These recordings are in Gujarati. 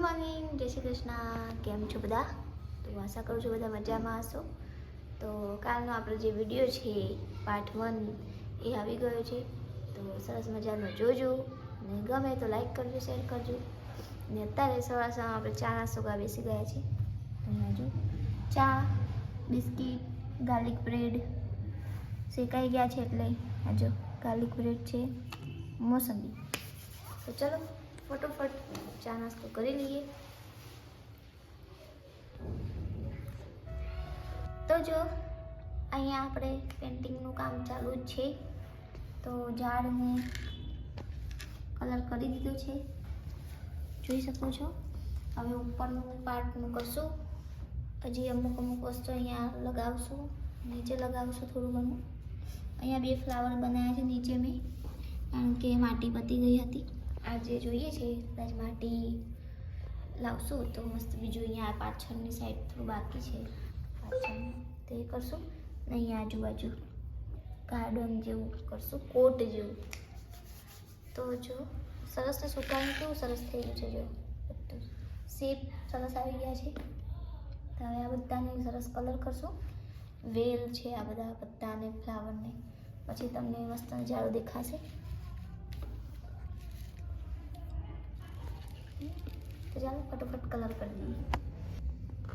મોર્નિંગ, જય શ્રી કૃષ્ણ. કેમ છો બધા? તો આશા કરું છું બધા મજામાં હશો. તો કાલનો આપણો જે વિડીયો છે પાર્ટ 1 એ આવી ગયો છે. તો સરસ મજાનો જોજો અને ગમે તો લાઈક કરજો, શેર કરજો. ને અત્યારે સવાર આપણે ચા નાસ્તો કરવા બેસી ગયા છે. અહીંયા જો ચા, બિસ્કિટ, ગાર્લિક બ્રેડ શેકાઈ ગયા છે એટલે આ જો ગાર્લિક બ્રેડ છે, મોસંબી. તો ચલો ફટોફટ ચા નાસ્તો કરી લઈએ. તો જો અહીંયા આપણે પેઇન્ટિંગનું કામ ચાલુ જ છે. તો ઝાડને કલર કરી દીધો છે, જોઈ શકો છો. હવે ઉપરનું પાર્ટનું કરશું. હજી અમુક વસ્તુ અહીંયા લગાવશું, નીચે લગાવશું થોડું ઘણું. અહીંયા 2 ફ્લાવર બનાવ્યા છે નીચે મેં, કારણ કે માટી પતી ગઈ હતી. આ જે જોઈએ છે કદાચ માટી લાવશું તો મસ્ત. બીજું અહીંયા પાછળની સાઈડ થોડું બાકી છે પાછળનું, તે કરશું. ને અહીંયા આજુબાજુ ગાર્ડન જેવું કરશું, કોટ જેવું. તો જો સરસ ને સુકાઈને કેવું સરસ થઈ ગયું છે. જો બધું શેપ સરસ આવી ગયા છે. તો હવે આ બધાને સરસ કલર કરશું. વેલ છે આ બધા પત્તાને ફ્લાવરને, પછી તમને મસ્ત નજારો દેખાશે. તો ચાલો ફટોફટ કલર કરી દઈએ.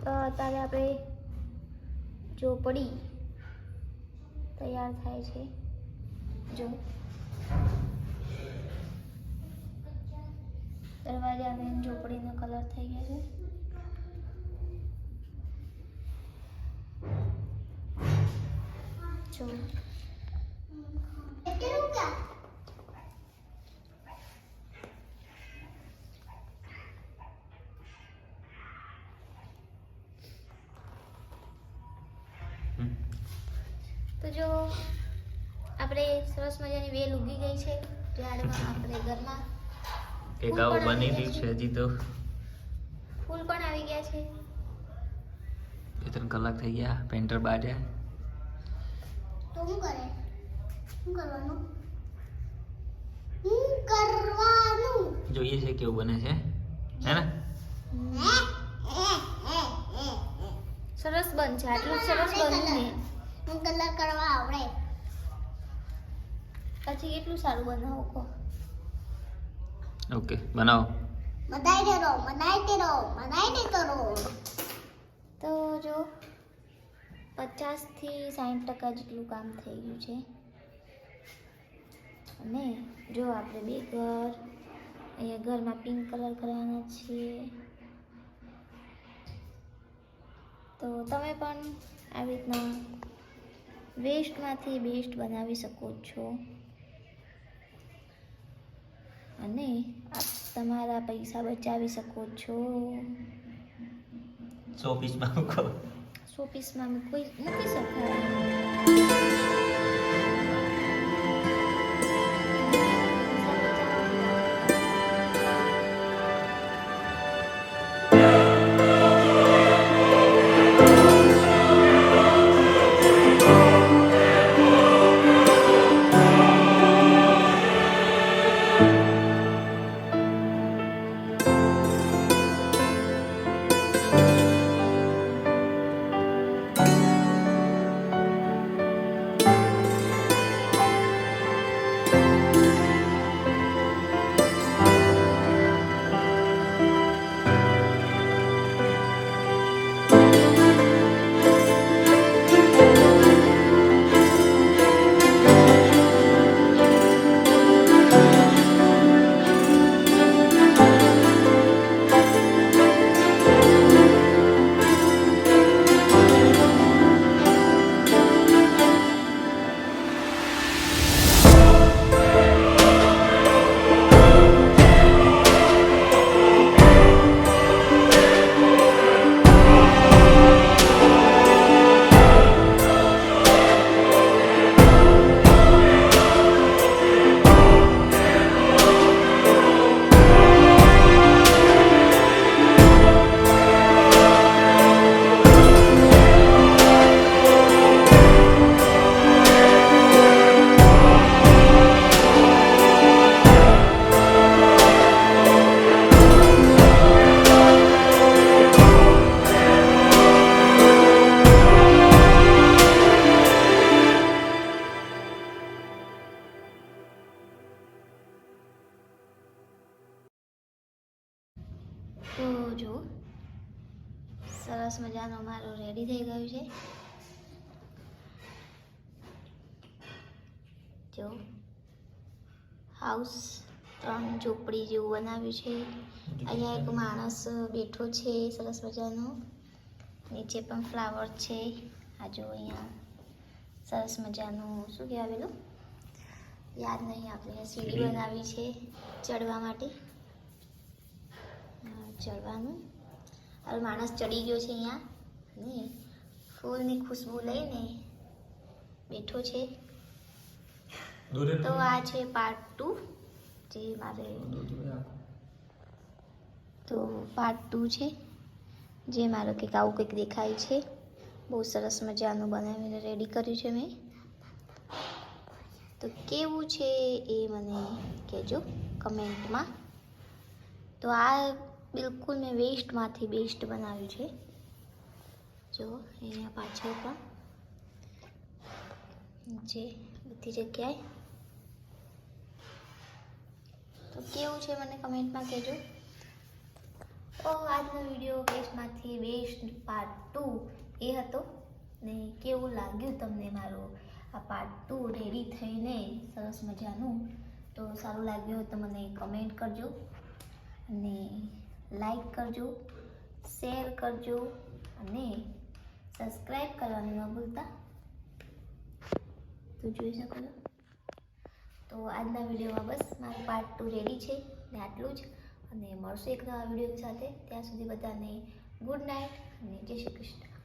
તો અત્યારે આપણે જો પડી તૈયાર થાય છે. જો દરવાજા અને ઝોપડીનો કલર થઈ ગયો છે. જો તો જો આપણે સરસ મજાની વેલ ઉગી ગઈ છે ઝાડમાં. આપણે ઘરમાં એક આવું બની રહ્યું છે. હજી તો ફૂલ પણ આવી ગયા છે. 2-3 કલાક થઈ ગયા. પેન્ટર બાજે તો શું કરવાનું જોઈએ છે કેવું બને છે, હે ને? સરસ બન છે. આટલું સરસ બન્યું ને કલર કરવા આવડે પછી એટલું સારું બનાવો કહો. ઓકે, બનાવો. બનાઈ કરો. તો જો 50 થી 60% જેટલું કામ થઈ ગયું છે. અને જો આપણે 2 ઘર, અહીંયા ઘરમાં પિંક કલર કરવાના છીએ. તો તમે પણ આવી રીતના વેસ્ટમાંથી બેસ્ટ બનાવી શકો છો અને તમારા પૈસા બચાવી શકો છો. શોપીસમાં મૂકો. શોપીસમાં મૂકી શકાય. તો જો સરસ મજાનો મારો રેડી થઈ ગયું છે. જો હાઉસ 3 ઝૂંપડી જેવું બનાવ્યું છે. અહીંયા એક માણસ બેઠો છે સરસ મજાનો. નીચે પણ ફ્લાવર છે. આ જો અહીંયા સરસ મજાનું શું કહેવાયેલું યાદ નહીં, આપણે સીડી બનાવી છે ચડવા માટે. ચડવાનું હવે માણસ ચડી ગયો છે અહીંયા ને ફૂલની ખુશ્બુ લઈને બેઠો છે. તો આ છે પાર્ટ 2 જે મારે તો પાર્ટ 2 છે જે મારો કંઈક આવું કંઈક દેખાય છે. બહુ સરસ મજાનું બનાવીને રેડી કર્યું છે મેં. તો કેવું છે એ મને કહેજો કમેન્ટમાં. તો આ બિલકુલ મેં વેસ્ટમાંથી બેસ્ટ બનાવ્યું છે. જો અહીંયા પાછળ પણ જે બધી જગ્યાએ. તો કેવું છે મને કમેન્ટમાં કહેજો. આજનો વિડીયો વેસ્ટમાંથી બેસ્ટ પાર્ટ 2 એ હતો ને કેવું લાગ્યું તમને મારો આ પાર્ટ 2 રેડી થઈને સરસ મજાનું. તો સારું લાગ્યું હોય તો મને કમેન્ટ કરજો અને લાઈક કરજો, શેર કરજો અને સબસ્ક્રાઈબ કરવાનું ન ભૂલતા. તો જોઈ શકો છો. તો આજના વિડીયોમાં બસ મારું પાર્ટ 2 રેડી છે ને આટલું જ. અને મળશું એક નવા વિડીયો સાથે. ત્યાં સુધી બધાને ગુડ નાઇટ અને જય શ્રી કૃષ્ણ.